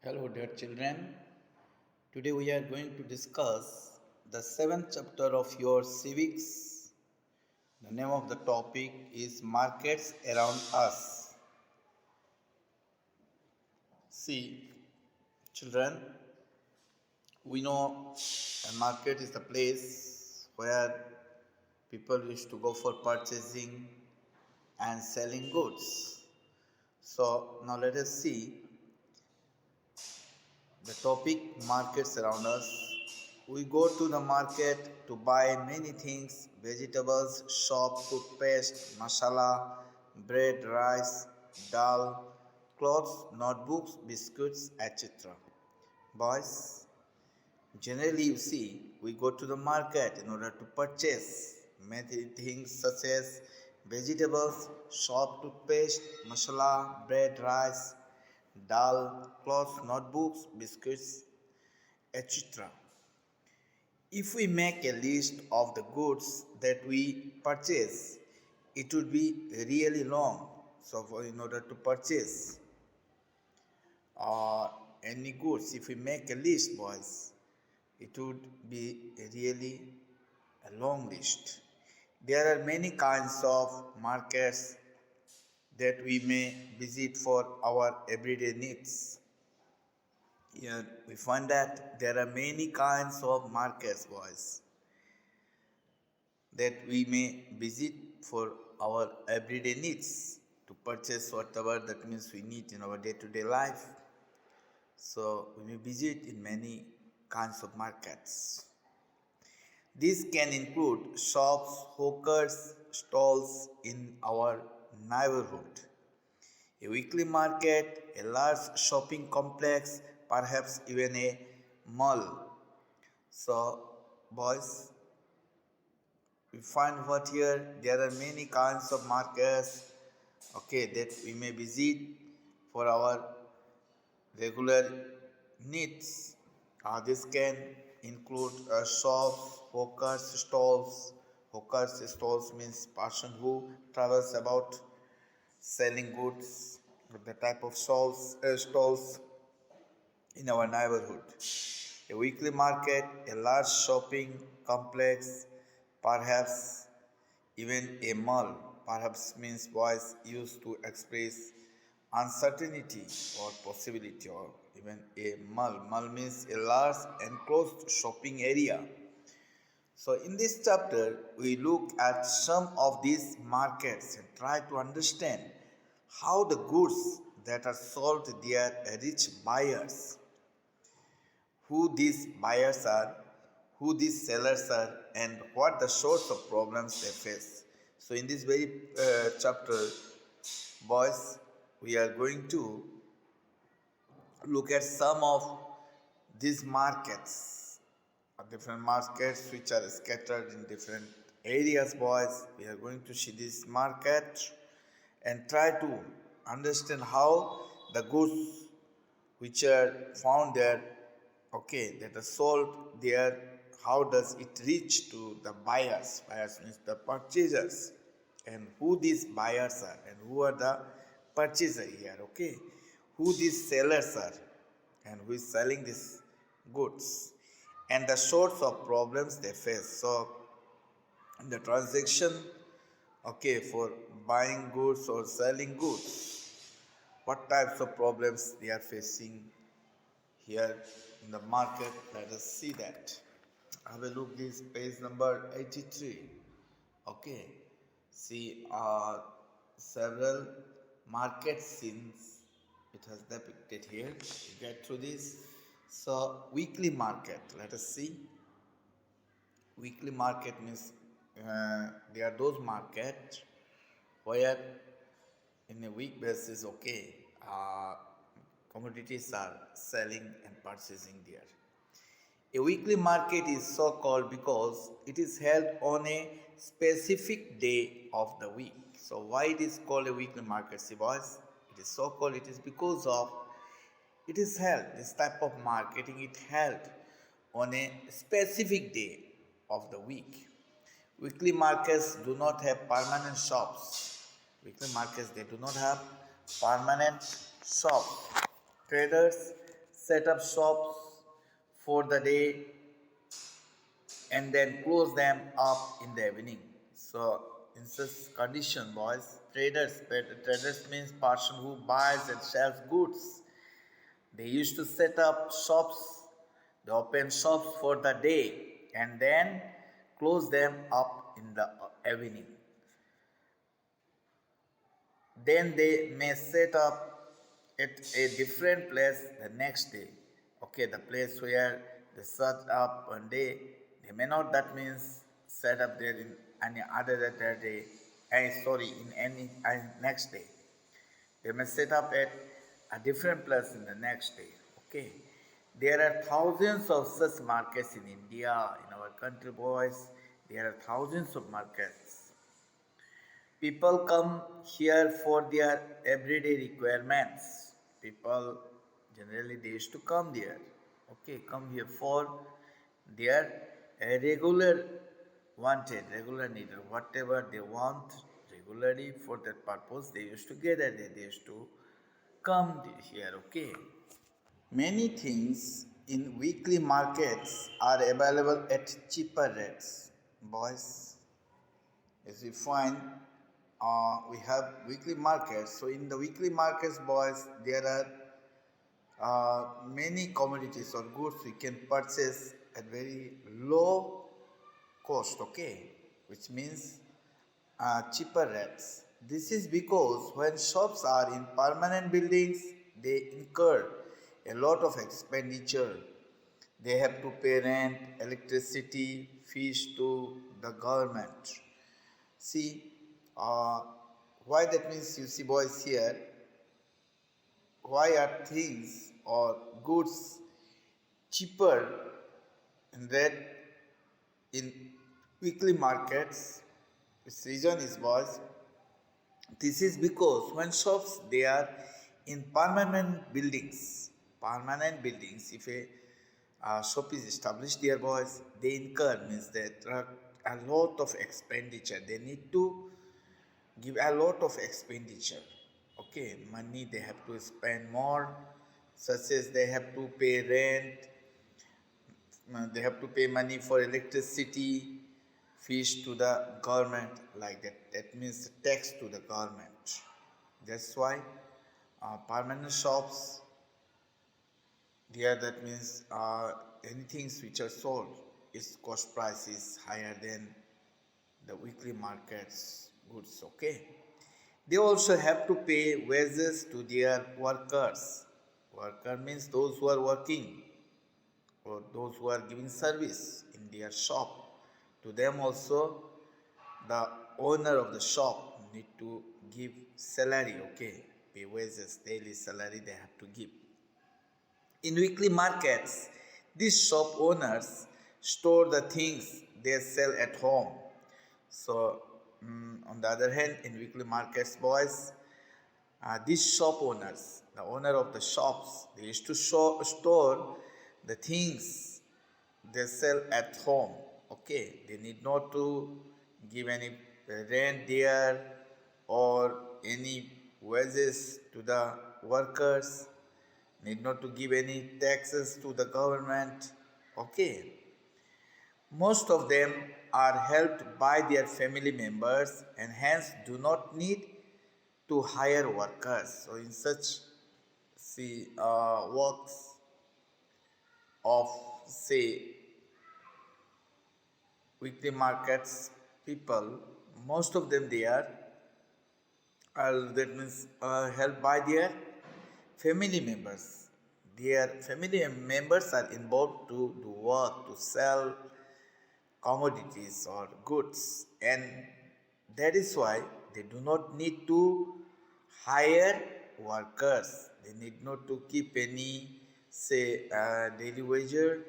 Hello, dear children. Today we are going to discuss the seventh chapter of your civics. The name of the topic is Markets Around Us. See, children, we know a market is the place where people used to go for purchasing and selling goods. So, now let us see the topic markets around us. We go to the market to buy many things vegetables, shop, toothpaste, masala, bread, rice, dal, clothes, notebooks, biscuits, etc. Boys, generally you see, we go to the market in order to purchase many things such as vegetables, shop, toothpaste, masala, bread, rice, dal, clothes, notebooks, biscuits, etc. If we make a list of the goods that we purchase, it would be really long. So, in order to purchase any goods, if we make a list, boys, it would be really a long list. There are many kinds of markets that we may visit for our everyday needs. Here we find that there are many kinds of markets, boys, that we may visit for our everyday needs to purchase whatever that means we need in our day-to-day life. So we may visit in many kinds of markets. These can include shops, hawkers, stalls in our neighborhood, a weekly market, a large shopping complex, perhaps even a mall. So, boys, we find what here there are many kinds of markets, okay, that we may visit for our regular needs. This can include shops, hawkers, stalls. Hawkers stalls means person who travels about selling goods, the type of stalls in our neighborhood. A weekly market, a large shopping complex, perhaps even a mall. Perhaps means voice used to express uncertainty or possibility, or even a mall. Mall means a large enclosed shopping area. So, in this chapter, we look at some of these markets and try to understand how the goods that are sold there reach buyers, who these buyers are, who these sellers are, and what the sorts of problems they face. So, in this very chapter, boys, we are going to look at some of these markets, different markets which are scattered in different areas, boys. We are going to see this market and try to understand how the goods which are found there, okay, that are sold there, how does it reach to the buyers? Buyers means the purchasers, and who these buyers are and who are the purchaser here, okay, who these sellers are and who is selling these goods, and the sorts of problems they face. So in the transaction, okay, for buying goods or selling goods, what types of problems they are facing here in the market. Let us see that. Have a look this page number 83. Okay, see several market scenes it has depicted here. You get through this. So weekly market, let us see. Weekly market means they are those markets where in a week basis, okay, commodities are selling and purchasing there. A weekly market is so called because it is held on a specific day of the week. So why it is called a weekly market? See, boys, it is so called. It is because of it is held. This type of marketing it held on a specific day of the week. Weekly markets do not have permanent shops. Weekly markets they do not have permanent shops. Traders set up shops for the day and then close them up in the evening. So in such condition, boys, traders means person who buys and sells goods. They used to set up shops, they open shops for the day and then close them up in the evening. Then they may set up at a different place the next day. Okay, the place where they set up one day, they may not, that means set up there in any other day, in any next day. They may set up at a different place in the next day. Okay. There are thousands of such markets in India, in our country, boys. There are thousands of markets. People come here for their everyday requirements. People generally they used to come there. Okay, come here for their regular regular need, whatever they want regularly for that purpose. They used to gather there. They used to come here. Okay. Many things in weekly markets are available at cheaper rates. Boys, as we find, we have weekly markets. So in the weekly markets, boys, there are many commodities or goods we can purchase at very low cost, okay, which means cheaper rates. This is because when shops are in permanent buildings, they incur a lot of expenditure. They have to pay rent, electricity, fees to the government. See, why that means, you see, boys, here, why are things or goods cheaper in that in weekly markets? Its reason is, boys, this is because when shops they are in permanent buildings, if a shop is established there, boys, they incur, means that there are a lot of expenditure. They need to give a lot of expenditure. Okay, money they have to spend more, such as they have to pay rent, they have to pay money for electricity, fees to the government, like that. That means tax to the government. That's why permanent shops there, that means anything which are sold, its cost price is higher than the weekly markets goods. Okay. They also have to pay wages to their workers. Worker means those who are working or those who are giving service in their shop. To them also, the owner of the shop need to give salary, okay, pay wages, daily salary they have to give. In weekly markets, these shop owners store the things they sell at home. So, on the other hand, in weekly markets, boys, these shop owners, the owner of the shops, they used to store the things they sell at home. Okay, they need not to give any rent there or any wages to the workers, need not to give any taxes to the government. Okay, most of them are helped by their family members and hence do not need to hire workers. So in such works of weekly markets, people, most of them they are that means helped by their family members. Their family members are involved to do work, to sell commodities or goods, and that is why they do not need to hire workers. They need not to keep any daily wager,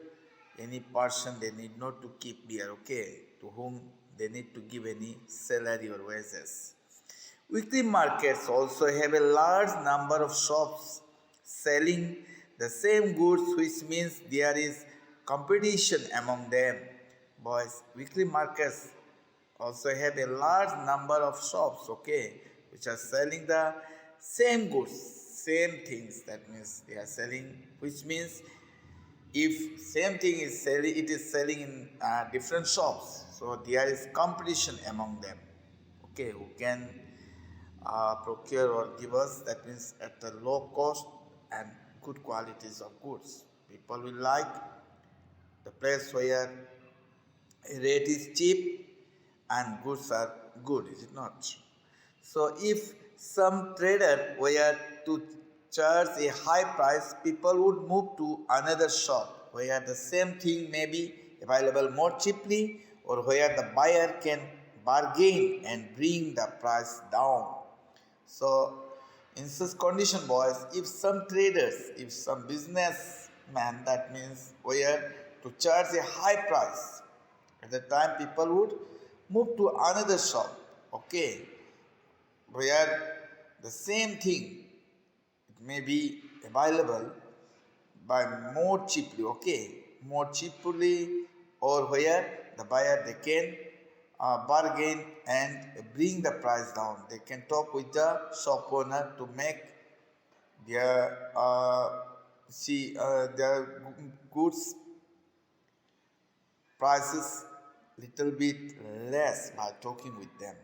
any person they need not to keep there, okay, to whom they need to give any salary or wages. Weekly markets also have a large number of shops selling the same goods, which means there is competition among them. Boys, weekly markets also have a large number of shops, okay, which are selling the same goods, same things, that means they are selling, which means if same thing is selling, it is selling in different shops, so there is competition among them, okay, who can procure or give us, that means at the low cost and good qualities of goods. People will like the place where rate is cheap and goods are good, is it not? So if some trader were to charge a high price, people would move to another shop where the same thing may be available more cheaply, or where the buyer can bargain and bring the price down. So in such condition, boys, if some traders, if some businessman, that means were to charge a high price, at the time people would move to another shop, okay, where the same thing it may be available by more cheaply, okay, more cheaply, or where the buyer they can bargain and bring the price down. They can talk with the shop owner to make their their goods prices little bit less by talking with them.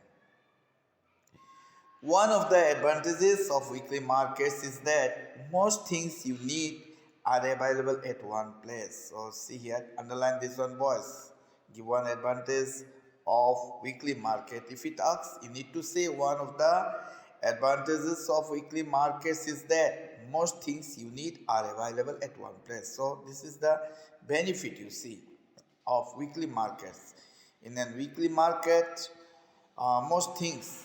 One of the advantages of weekly markets is that most things you need are available at one place. So see here, underline this one, boys. Give one advantage of weekly market. If it asks, you need to say one of the advantages of weekly markets is that most things you need are available at one place. So this is the benefit you see of weekly markets. In a weekly market, most things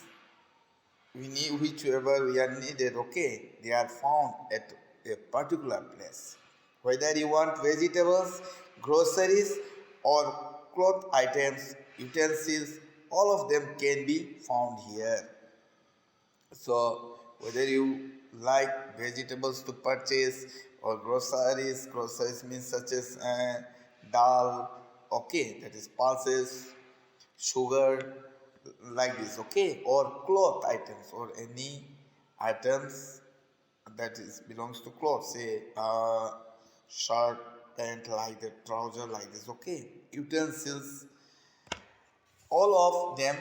we need, whichever we are needed, okay, they are found at a particular place. Whether you want vegetables, groceries, or cloth items, utensils, all of them can be found here. So whether you like vegetables to purchase or groceries means such as dal, okay, that is pulses, sugar, like this, okay, or cloth items, or any items that is belongs to clothes, say shirt, pant, like that, trouser, like this, okay, utensils, all of them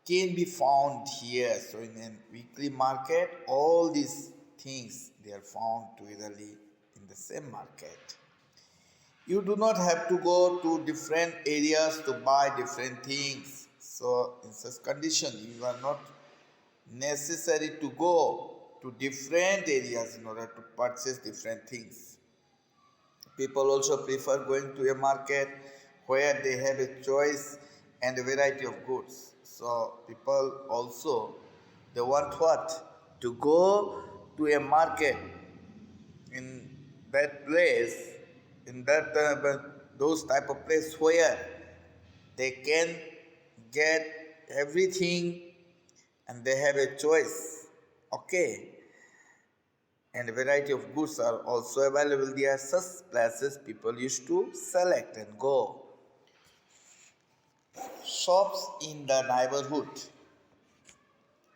can be found here. So in a weekly market, all these things they are found togetherly in the same market. You do not have to go to different areas to buy different things. So in such condition, you are not necessary to go to different areas in order to purchase different things. People also prefer going to a market where they have a choice and a variety of goods. So people also they want what? To go to a market in that place, in that those type of place where they can get everything and they have a choice, okay, and a variety of goods are also available. There are such places people used to select and go. Shops in the neighborhood.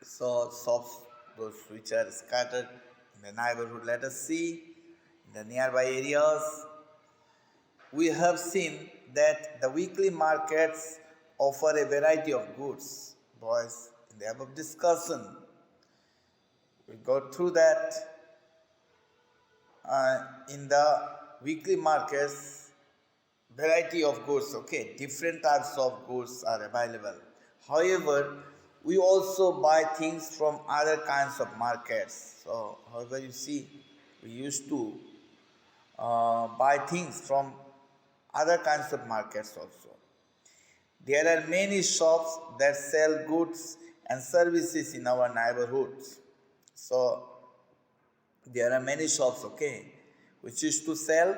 So shops, those which are scattered in the neighborhood, let us see in the nearby areas. We have seen that the weekly markets offer a variety of goods. Boys, in the above discussion, we go through that in the weekly markets, variety of goods, okay, different types of goods are available. However, we also buy things from other kinds of markets. So, however, you see, we used to buy things from other kinds of markets also. There are many shops that sell goods and services in our neighborhoods. So there are many shops, okay, which used to sell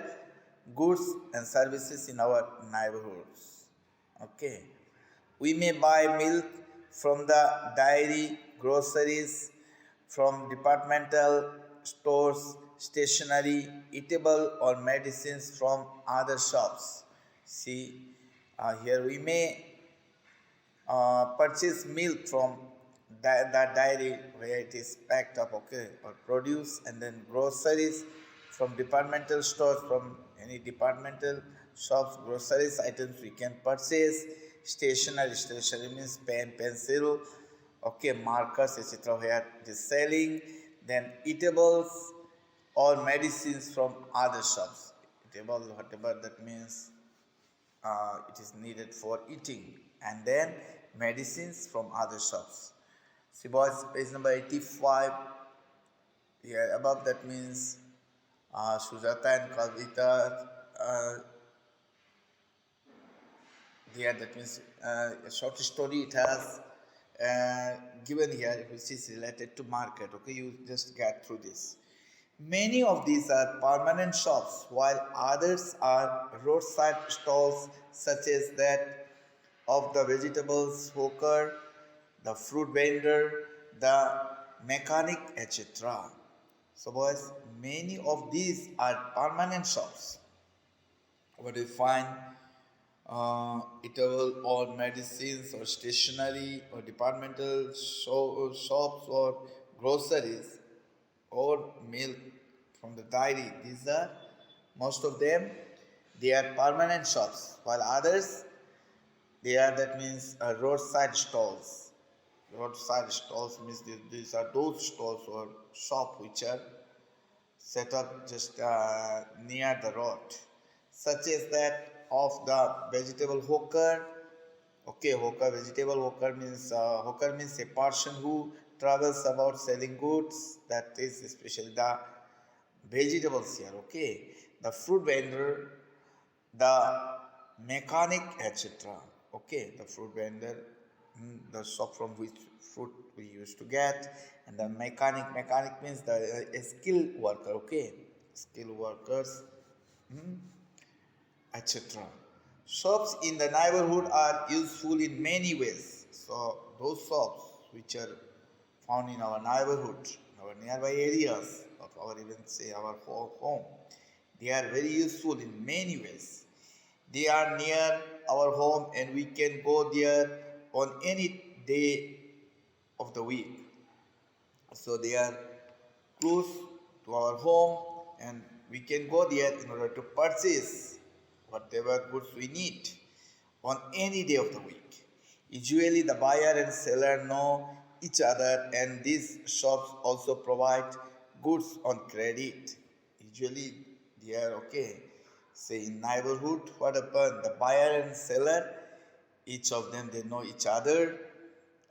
goods and services in our neighborhoods. Okay. We may buy milk from the dairy, groceries, from departmental stores, stationery, eatable or medicines from other shops. See, here we may purchase milk from that dairy where it is packed up, okay, or produce, and then groceries from departmental stores, from any departmental shops, groceries items we can purchase. Stationery means pen, pencil, okay, markers, etc. where it is selling. Then eatables or medicines from other shops. Eatables, whatever that means, it is needed for eating, and then medicines from other shops. See boys, page number 85. Here above that means Sujata and Kavita. Here that means a short story it has given here, which is related to market. Okay, you just get through this. Many of these are permanent shops, while others are roadside stalls, such as that of the vegetables hawker, the fruit vendor, the mechanic, etc. So, boys, many of these are permanent shops. What you find, eatable or medicines or stationery or departmental shops or groceries or milk from the dairy. These are most of them, they are permanent shops, while others they are, that means, roadside stalls. Roadside stalls means these are those stalls or shop which are set up just near the road, such as that of the vegetable hawker. Okay, hawker, vegetable hawker means a person who travels about selling goods. That is especially the vegetables here. Okay, the fruit vendor, the mechanic, etc. Okay, the fruit vendor, the shop from which fruit we used to get, and the mechanic means the a skilled worker. Okay, skilled workers, etc. Shops in the neighborhood are useful in many ways. So those shops which are found in our neighborhood, our nearby areas, of our, even say, our home, they are very useful in many ways. They are near our home and we can go there on any day of the week. So they are close to our home and we can go there in order to purchase whatever goods we need on any day of the week. Usually the buyer and seller know each other, and these shops also provide goods on credit. Usually they are, okay. Say in neighborhood, what happened? The buyer and seller, each of them, they know each other,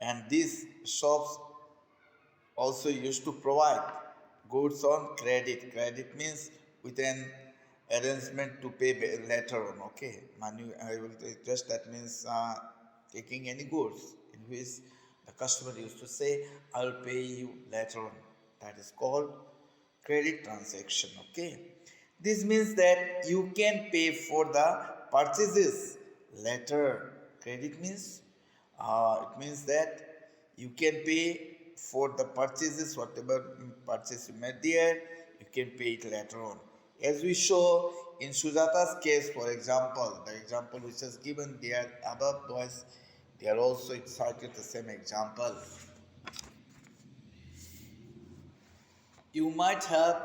and these shops also used to provide goods on credit. Credit means with an arrangement to pay later on. Okay, money, I will just, that means taking any goods in which the customer used to say, I'll pay you later on. That is called credit transaction. Okay, this means that you can pay for the purchases later. Credit means it means that you can pay for the purchases, whatever purchase you made there, you can pay it later on. As we show in Sujata's case, for example, the example which is given there above was, they are also cited the same example. You might have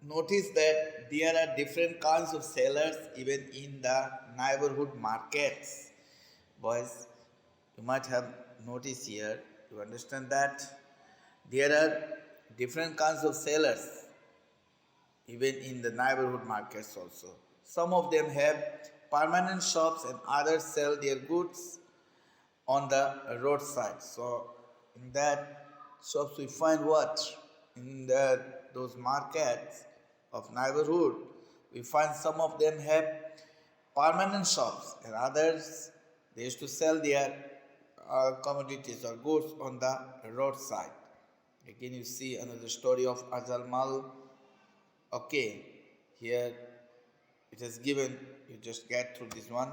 noticed that there are different kinds of sellers even in the neighborhood markets. Boys, you might have noticed here, you understand that there are different kinds of sellers even in the neighborhood markets also. Some of them have permanent shops and others sell their goods on the roadside. So in that shops we find what? In those markets of neighborhood, we find some of them have permanent shops and others, they used to sell their commodities or goods on the roadside. Again you see another story of Ajalmal. Okay, here it is given, you just get through this one.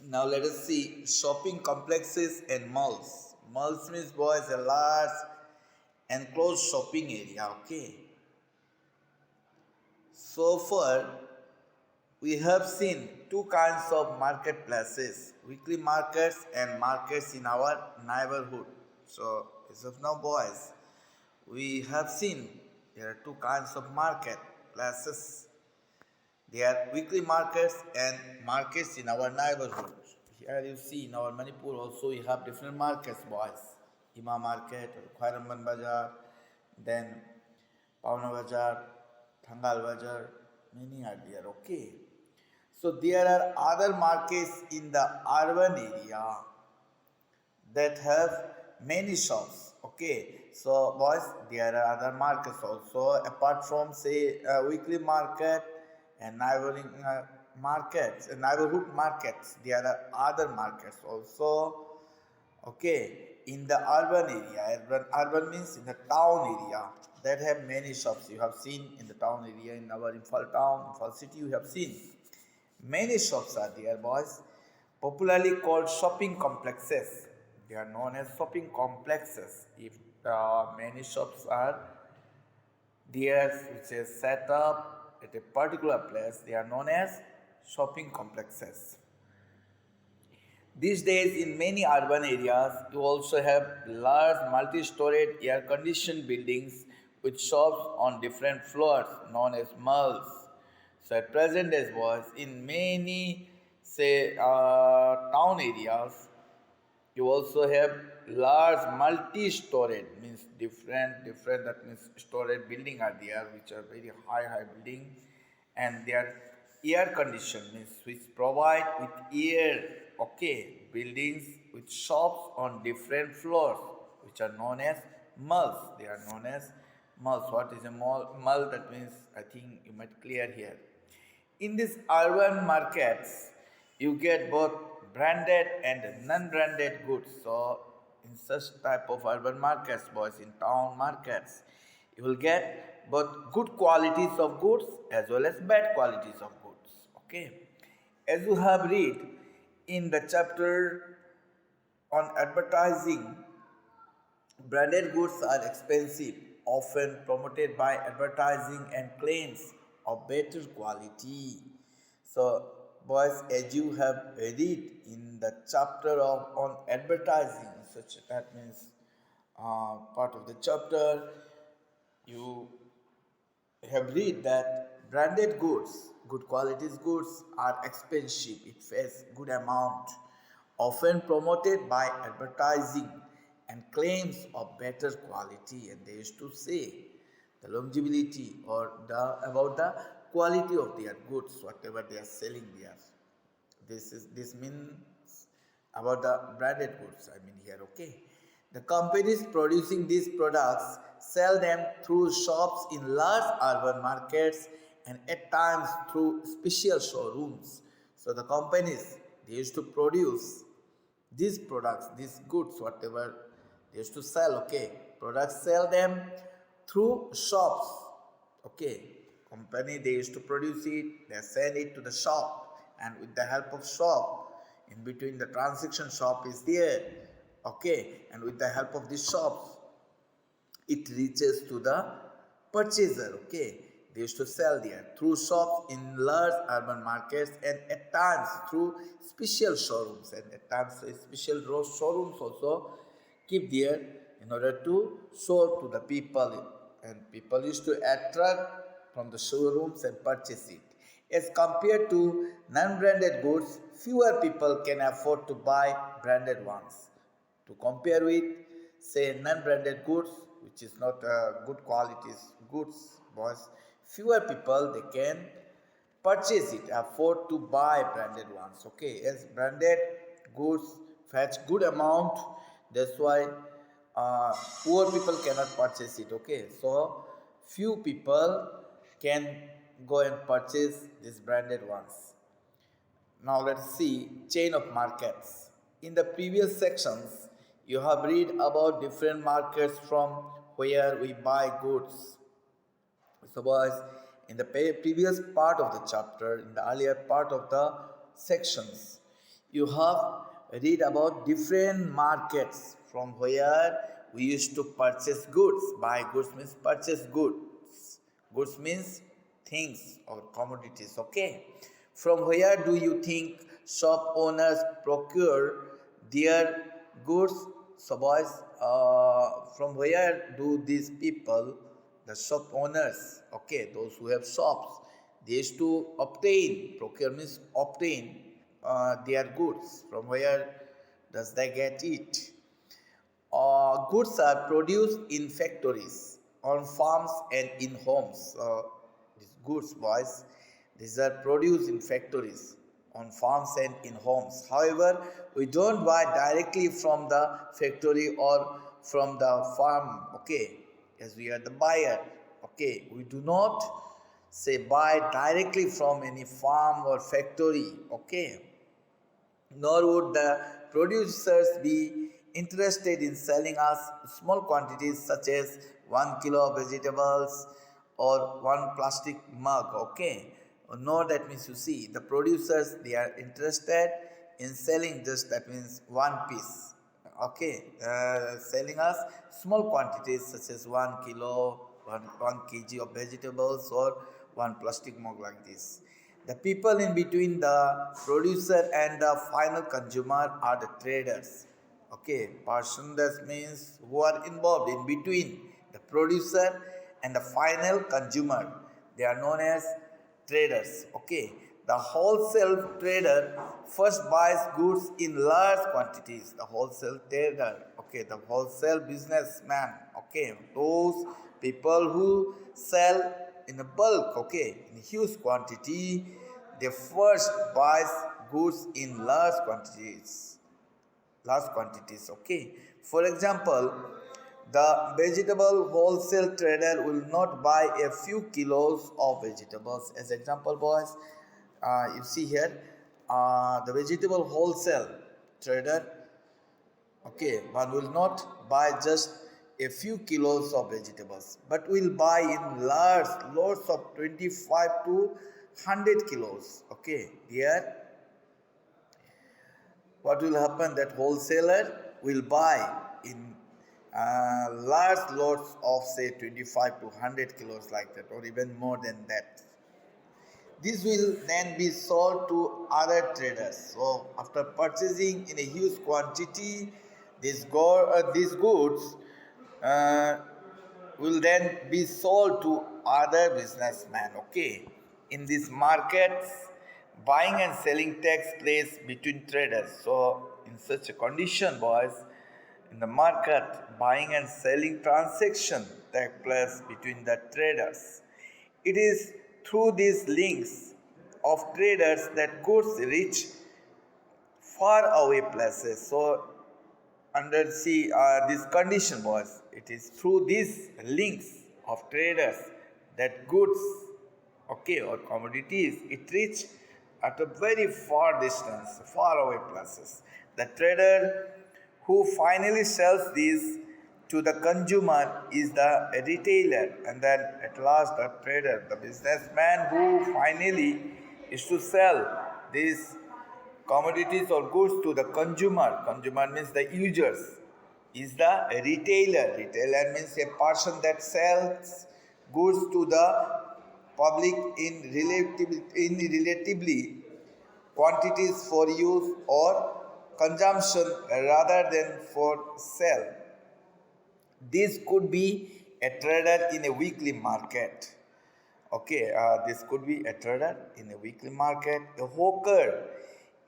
Now let us see shopping complexes and malls. Malls means, boys, a large enclosed shopping area. Okay, so far we have seen two kinds of marketplaces, weekly markets and markets in our neighborhood. So, as of now, boys, we have seen there are two kinds of marketplaces. They are weekly markets and markets in our neighborhood. Here you see in our Manipur also we have different markets, boys. Ima market, Khairamban Bazaar, then Pauna Bazaar, Thangal Bazaar, many are there, okay. So there are other markets in the urban area that have many shops, okay. So boys, there are other markets also apart from say weekly market and neighboring markets, neighborhood markets. There are other markets also, okay, in the urban area. Urban means in the town area that have many shops. You have seen in the town area in our Imphal town, Imphal city. You have seen many shops are there, boys. Popularly called shopping complexes. They are known as shopping complexes. If many shops are there, which is set up at a particular place, they are known as shopping complexes. These days, in many urban areas, you also have large multi-storied air-conditioned buildings with shops on different floors, known as malls. So, at present days, was in many, say, town areas, you also have large multi-storied, means different. That means storied building are there, which are very high building, and they are air conditioned, means which provide with air. Okay, buildings with shops on different floors, which are known as malls. They are known as malls. What is a mall? Mall, that means I think you might clear here. In these urban markets, you get both branded and non-branded goods. So, in such type of urban markets, boys, in town markets, you will get both good qualities of goods as well as bad qualities of goods. Okay, as you have read in the chapter on advertising, branded goods are expensive, often promoted by advertising and claims of better quality. So, boys, as you have read in the chapter of on advertising, such that means part of the chapter, you have read that branded goods, good qualities goods are expensive. It face good amount, often promoted by advertising and claims of better quality. And they used to say the longevity or the about the quality of their goods, whatever they are selling there. This means about the branded goods. I mean here, okay. The companies producing these products sell them through shops in large urban markets and at times through special showrooms. So the companies they used to produce these products, these goods, whatever they used to sell, okay. Products sell them through shops, okay. Company they used to produce it, they send it to the shop, and with the help of shop, in between the transaction shop is there, okay, and with the help of these shops, it reaches to the purchaser, okay. They used to sell there through shops in large urban markets and at times through special showrooms, and at times special showrooms also keep there in order to show to the people, and people used to attract from the showrooms and purchase it. As compared to non-branded goods, fewer people can afford to buy branded ones. To compare with, say, non-branded goods, which is not good qualities goods, boys, fewer people they can purchase it, afford to buy branded ones. Okay, as branded goods fetch good amount, that's why poor people cannot purchase it. Okay, so few people can go and purchase these branded ones. Now let's see chain of markets. In the previous sections, you have read about different markets from where we buy goods. So, boys, in the previous part of the chapter, in the earlier part of the sections, you have read about different markets from where we used to purchase goods. Buy goods means purchase goods. Goods means things or commodities. Okay. From where do you think shop owners procure their goods? So, boys, from where do these people, the shop owners, okay, those who have shops, they used to obtain, procure means obtain their goods? From where does they get it? Goods are produced in factories, on farms, and in homes. These goods, boys, these are produced in factories, on farms, and in homes. However, we don't buy directly from the factory or from the farm, okay, as we are the buyer, okay. We do not say buy directly from any farm or factory, okay, nor would the producers be interested in selling us small quantities such as 1 kilo of vegetables or one plastic mug, okay. Nor that means, you see, the producers, they are interested in selling just, that means, one piece, okay, selling us small quantities such as 1 kilo, 1 kg of vegetables or one plastic mug like this. The people in between the producer and the final consumer are the traders. Okay, person, that means who are involved in between the producer and the final consumer. They are known as traders. Okay, the wholesale trader first buys goods in large quantities. The wholesale trader, okay, the wholesale businessman, okay, those people who sell in a bulk, okay, in huge quantity, they first buys goods in large quantities, okay. For example, the vegetable wholesale trader will not buy a few kilos of vegetables. As example, boys, you see here, the vegetable wholesale trader, okay, one will not buy just a few kilos of vegetables, but will buy in large lots of 25 to 100 kilos. Okay, here what will happen, that wholesaler will buy in large lots of say 25 to 100 kilos like that, or even more than that. This will then be sold to other traders. So after purchasing in a huge quantity, these goods uh, will then be sold to other businessmen. Okay, in these markets, buying and selling takes place between traders. So in such a condition, boys, in the market, buying and selling transaction take place between the traders. It is through these links of traders that goods reach far away places. So under see this condition was, it is through these links of traders that goods, okay, or commodities, it reach at a very far distance, far away places. The trader who finally sells these to the consumer is the retailer, and then at last the trader, the businessman who finally is to sell these commodities or goods to the consumer. Consumer means the users, is the retailer. Retailer means a person that sells goods to the public in relatively quantities for use or consumption rather than for sale. This could be a trader in a weekly market. Okay, this could be a trader in a weekly market, a hawker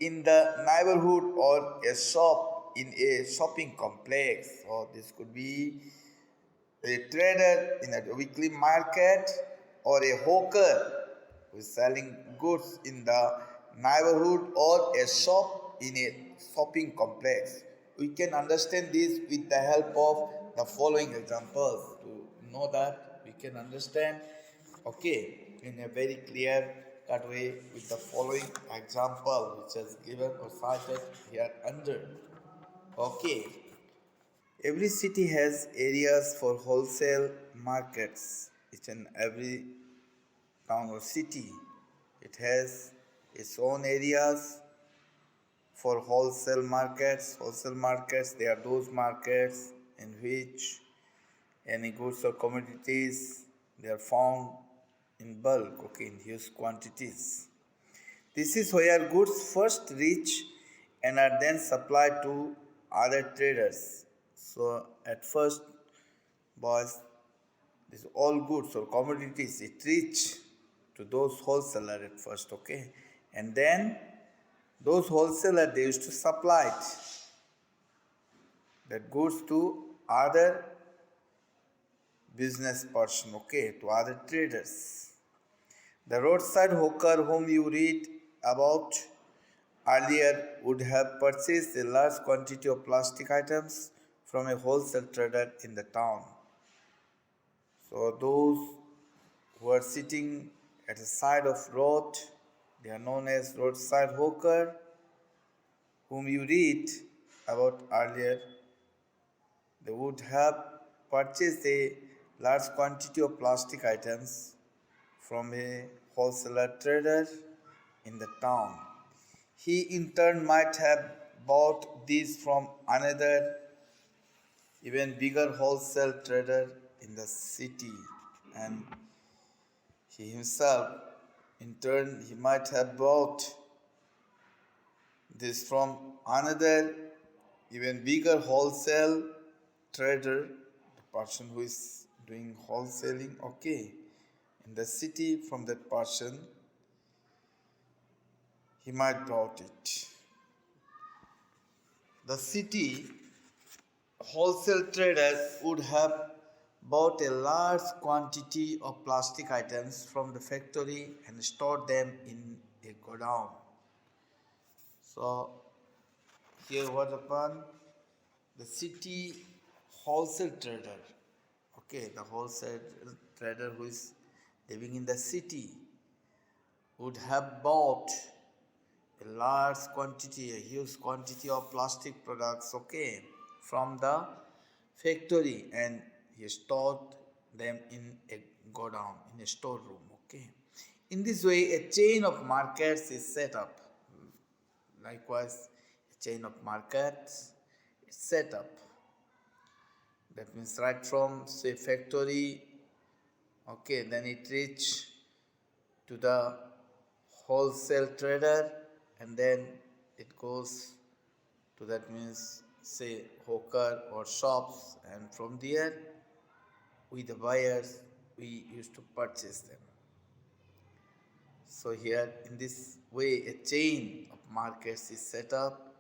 in the neighborhood, or a shop in a shopping complex. Or this could be a trader in a weekly market, or a hawker who is selling goods in the neighborhood or a shop in a shopping complex. We can understand this with the help of the following examples. To know that, we can understand, okay, in a very clear cut way with the following example which is given or cited here under. Okay, every city has areas for wholesale markets. Each and every town or city, it has its own areas for wholesale markets. Wholesale markets, they are those markets in which any goods or commodities, they are found in bulk, okay, in huge quantities. This is where goods first reach and are then supplied to other traders. So at first, boys, this all goods or commodities it reach to those wholesaler at first, okay, and then those wholesaler they used to supply it, that goods to other business person, okay, to other traders. The roadside hawker whom you read about earlier would have purchased a large quantity of plastic items from a wholesale trader in the town. So those who are sitting at the side of road, they are known as roadside hawker, whom you read about earlier. They would have purchased a large quantity of plastic items from a wholesaler trader in the town. He in turn might have bought these from another even bigger wholesale trader in the city, and he himself in turn he might have bought this from another even bigger wholesale trader, the person who is doing wholesaling, okay, in the city. From that person he might bought it. The city wholesale traders would have bought a large quantity of plastic items from the factory and stored them in a godown. So here what happened? The city wholesale trader, okay, the wholesale trader who is living in the city would have bought a large quantity, a huge quantity of plastic products, okay, from the factory, and he stored them in a godown, in a storeroom, okay. In this way, a chain of markets is set up. Likewise, a chain of markets is set up. That means right from say factory, okay, then it reach to the wholesale trader, and then it goes to that means say hawker or shops, and from there we the buyers we used to purchase them. So here in this way a chain of markets is set up.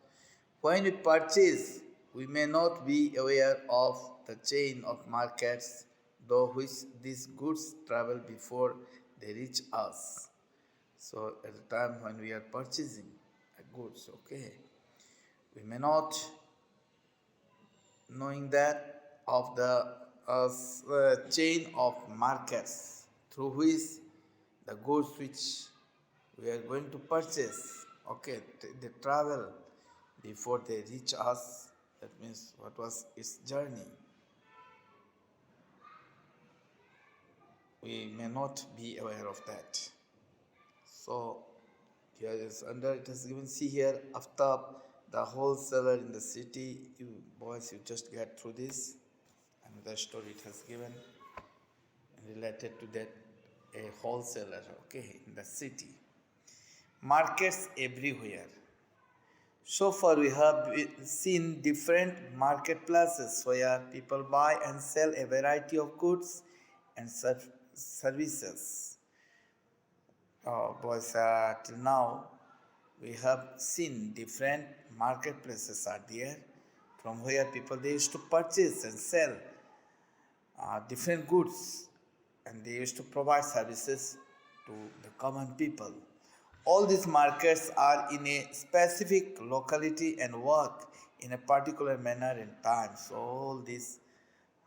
When we purchase, we may not be aware of the chain of markets through which these goods travel before they reach us. So at the time when we are purchasing goods, okay, we may not knowing that of the chain of markets through which the goods which we are going to purchase, okay, they travel before they reach us. That means what was its journey. We may not be aware of that. So here is under it is given, see here after the wholesaler in the city. You boys, you just get through this, and the story it has given related to that a wholesaler, okay, in the city. Markets everywhere. So far we have seen different marketplaces where people buy and sell a variety of goods and services. Boys, till now we have seen different marketplaces are there from where people they used to purchase and sell different goods, and they used to provide services to the common people. All these markets are in a specific locality and work in a particular manner and time. So all these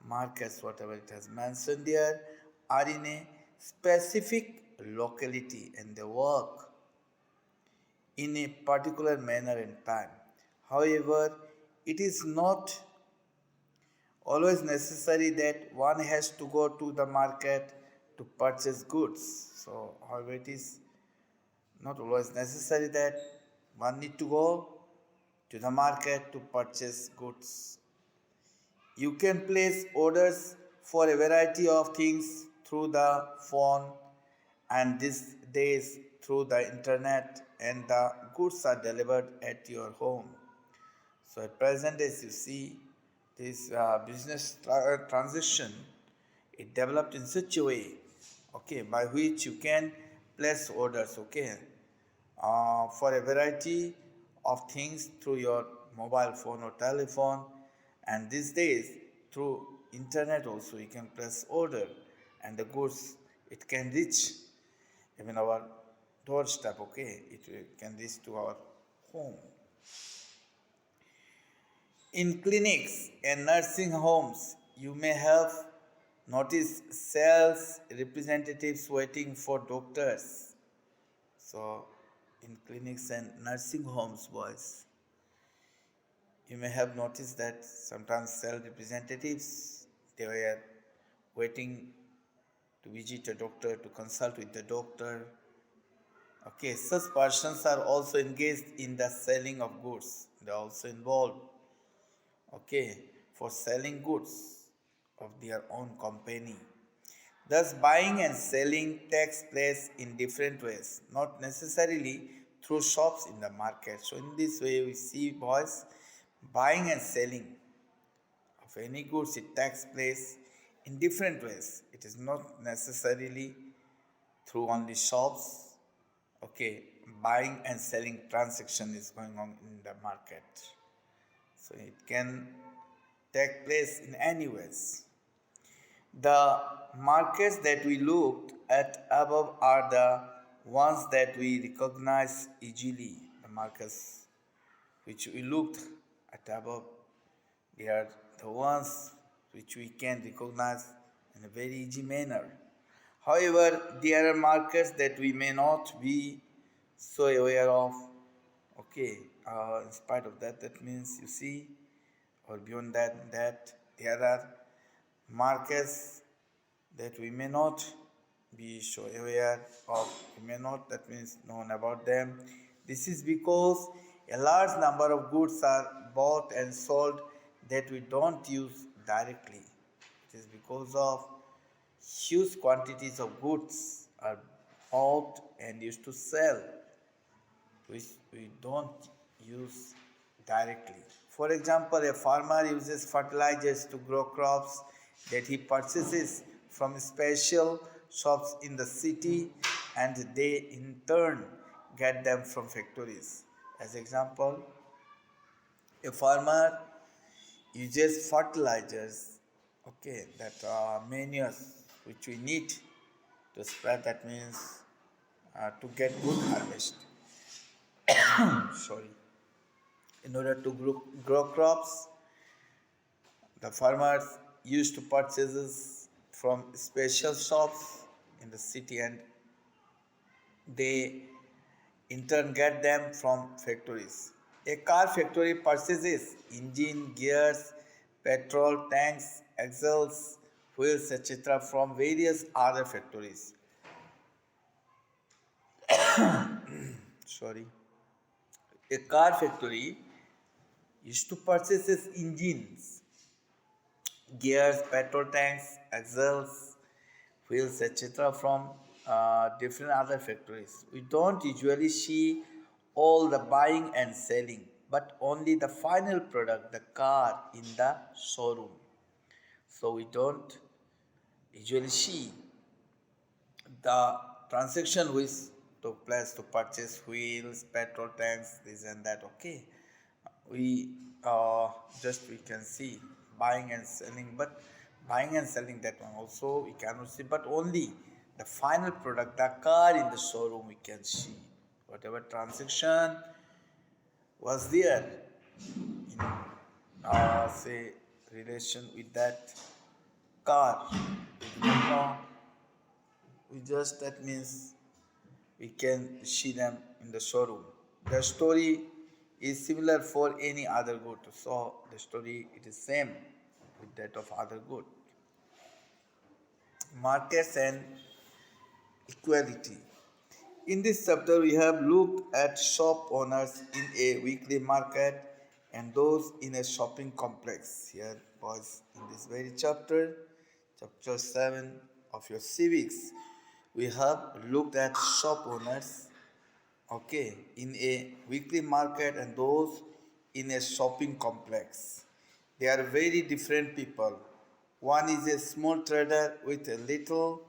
markets, whatever it has mentioned there, are in a specific locality and they work in a particular manner and time. However, it is not always necessary that one has to go to the market to purchase goods. So, however, it is not always necessary that one need to go to the market to purchase goods. You can place orders for a variety of things through the phone and these days through the internet and the goods are delivered at your home. So at present, as you see, this business transition, it developed in such a way, okay, by which you can place orders, okay, for a variety of things through your mobile phone or telephone, and these days through internet also you can place order, and the goods, it can reach even our doorstep, okay, it can reach to our home. In clinics and nursing homes, you may have noticed sales representatives waiting for doctors. So, in clinics and nursing homes, boys, you may have noticed that sometimes sales representatives, they were waiting to visit a doctor, to consult with the doctor. Okay, such persons are also engaged in the selling of goods. They are also involved, okay, for selling goods of their own company. Thus, buying and selling takes place in different ways, not necessarily through shops in the market. So, in this way, we see, boys, buying and selling of any goods, it takes place in different ways. It is not necessarily through only shops. Okay, buying and selling transaction is going on in the market. So, it can take place in any ways. The markets that we looked at above are the ones that we recognize easily. The markets which we looked at above, they are the ones which we can recognize in a very easy manner. However, there are markets that we may not be so aware of. Okay, in spite of that, that means you see, or beyond that there are markers that we may not be so aware of, we may not, that means, known about them. This is because a large number of goods are bought and sold that we don't use directly. It is because of huge quantities of goods are bought and used to sell, which we don't use directly. For example, a farmer uses fertilizers to grow crops that he purchases from special shops in the city, and they in turn get them from factories. As example, a farmer uses fertilizers, okay, that manures which we need to spread, that means to get good harvest. Sorry. In order to grow crops, the farmers used to purchases from special shops in the city, and they in turn get them from factories. A car factory purchases engine, gears, petrol tanks, axles, wheels, etc. from various other factories. Sorry. A car factory used to purchase engines, gears, petrol tanks, axles, wheels, etc. from different other factories. We don't usually see all the buying and selling, but only the final product, the car, in the showroom. So we don't usually see the transaction which took place to purchase wheels, petrol tanks, this and that. Okay, we we can see buying and selling, but buying and selling, that one also we cannot see, but only the final product, the car in the showroom, we can see whatever transaction was there in say relation with that car. We don't know. We just, that means we can see them in the showroom. The story is similar for any other good. So the story, it is same with that of other good. Markets and equality. In this chapter, we have looked at shop owners in a weekly market and those in a shopping complex. Here, boys, in this very chapter, chapter 7 of your civics, we have looked at shop owners okay, in a weekly market and those in a shopping complex. They are very different people. One is a small trader with a little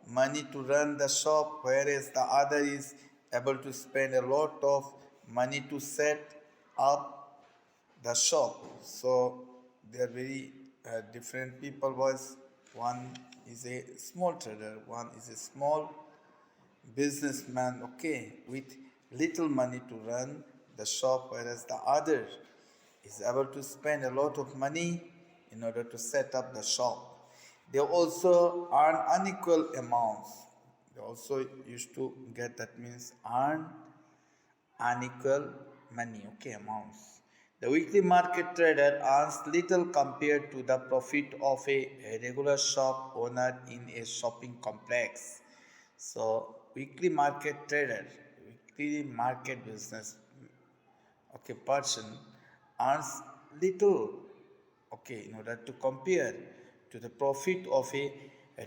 money to run the shop, whereas the other is able to spend a lot of money to set up the shop. So they are very different people. Was one is a small trader, one is a small businessman, okay, with little money to run the shop, whereas the other is able to spend a lot of money in order to set up the shop. They also earn unequal amounts. They also used to get, that means earn unequal money, okay, amounts. The weekly market trader earns little compared to the profit of a regular shop owner in a shopping complex. So, weekly market trader, weekly market business, okay, person earns little, okay, in order to compare to the profit of a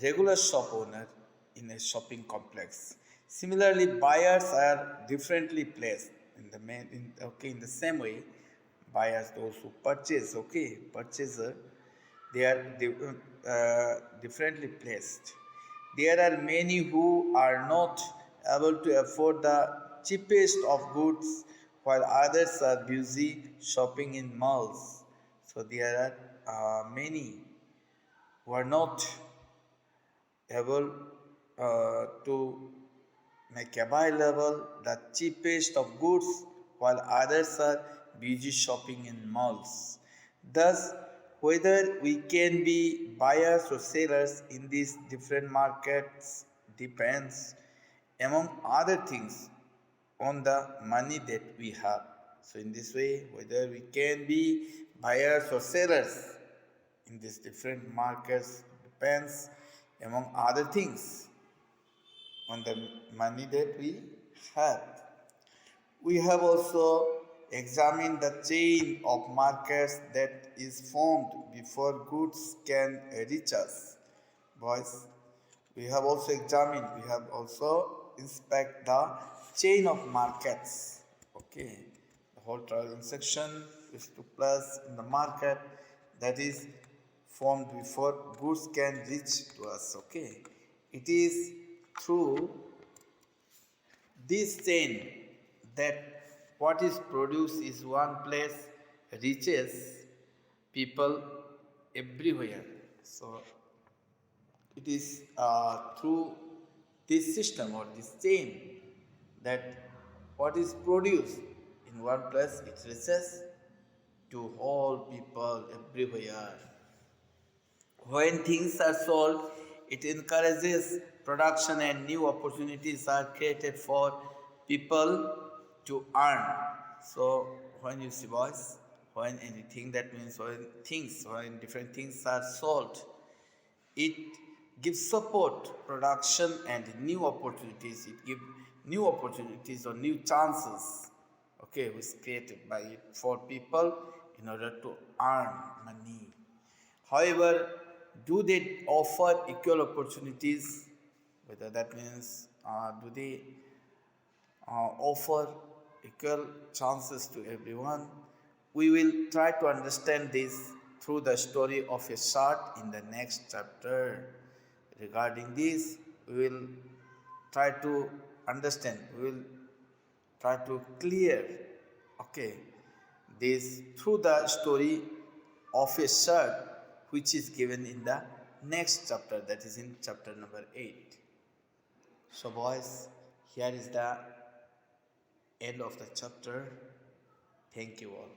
regular shop owner in a shopping complex. Similarly, buyers are differently placed in the okay, in the same way. Buyers, those who purchase, okay, purchaser, they are differently placed. There are many who are not able to afford the cheapest of goods, while others are busy shopping in malls. So there are many who are not able to make available the cheapest of goods, while others are busy shopping in malls. Thus, whether we can be buyers or sellers in these different markets depends, among other things, on the money that we have. So, in this way, whether we can be buyers or sellers in these different markets depends, among other things, on the money that we have. We have also examined the chain of markets that is formed before goods can reach us. Boys, we have also examined, we have also inspect the chain of markets. Okay, the whole transaction is took place in the market that is formed before goods can reach to us. Okay, it is through this chain that what is produced is one place reaches people everywhere. So it is through this system or this chain that what is produced in one place it reaches to all people everywhere. When things are sold, it encourages production and new opportunities are created for people to earn. So when you see, boys, when anything, that means when different things are sold, it gives support, production and new opportunities. It gives new opportunities or new chances, okay, was created by it for people in order to earn money. However, do they offer equal opportunities? Whether that means do they offer equal chances to everyone? We will try to understand this through the story of a shark in the next chapter. Regarding this, we will try to understand, we will try to clear, okay, this through the story of a shark which is given in the next chapter, that is in chapter number 8. So boys, here is the end of the chapter. Thank you all.